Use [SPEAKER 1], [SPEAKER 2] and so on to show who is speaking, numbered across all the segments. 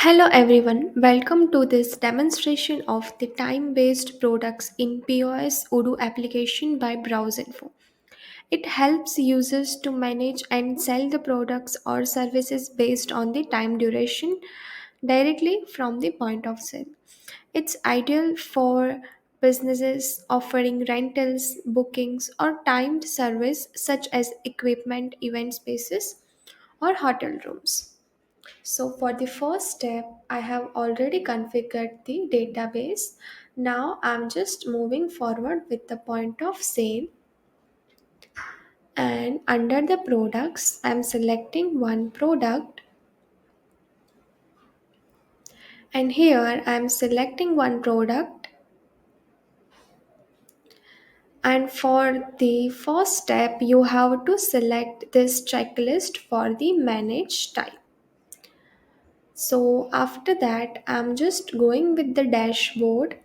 [SPEAKER 1] Hello everyone, welcome to this demonstration of the time-based products in POS Odoo application by BrowseInfo. It helps users to manage and sell the products or services based on the time duration directly from the point of sale. It's ideal for businesses offering rentals, bookings, or timed service such as equipment, event spaces, or hotel rooms. So for the first step, I have already configured the database. Now I'm just moving forward with the point of sale, and under the products, I'm selecting one product, and here I'm selecting one product. And for the first step, you have to select this checklist for the manage type. So after that, I'm just going with the dashboard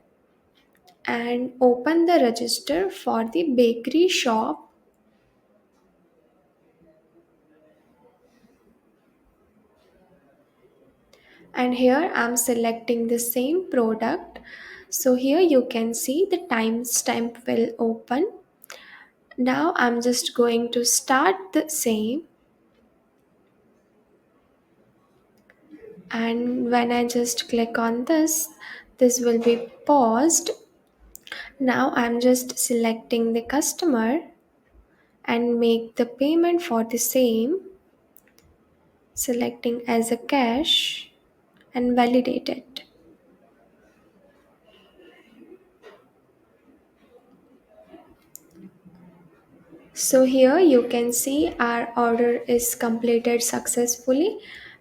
[SPEAKER 1] and open the register for the bakery shop, and here I'm selecting the same product. So here you can see the timestamp will open. Now I'm just going to start the same, and when I just click on this will be paused. Now I'm just selecting the customer and make the payment for the same, selecting as a cash and validate it. So here you can see our order is completed successfully.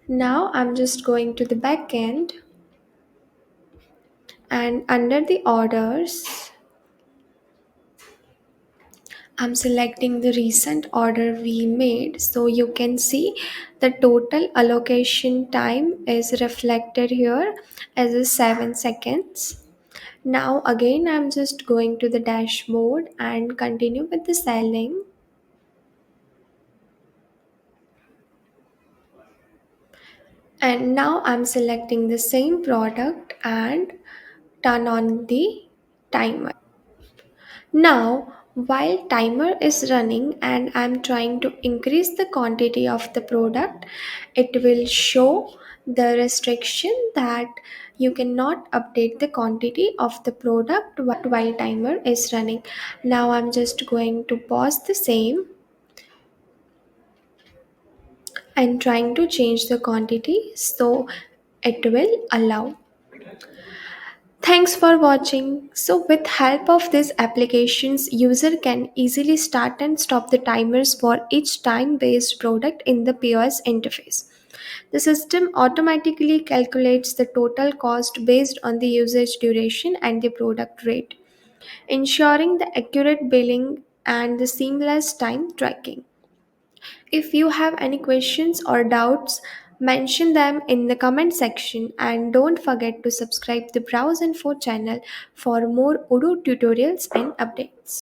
[SPEAKER 1] Now I'm just going to the back end, and under the orders, I'm selecting the recent order we made. So you can see the total allocation time is reflected here as a 7 seconds. Now again I'm just going to the dashboard and continue with the selling. And now I'm selecting the same product and turn on the timer. Now, while timer is running and I'm trying to increase the quantity of the product, it will show the restriction that you cannot update the quantity of the product while timer is running. Now I'm just going to pause the same and trying to change the quantity so it will allow. Thanks for watching. So with help of these applications, user can easily start and stop the timers for each time-based product in the POS interface. The system automatically calculates the total cost based on the usage duration and the product rate, ensuring the accurate billing and the seamless time tracking. If you have any questions or doubts, mention them in the comment section, and don't forget to subscribe the Browse Info channel for more Odoo tutorials and updates.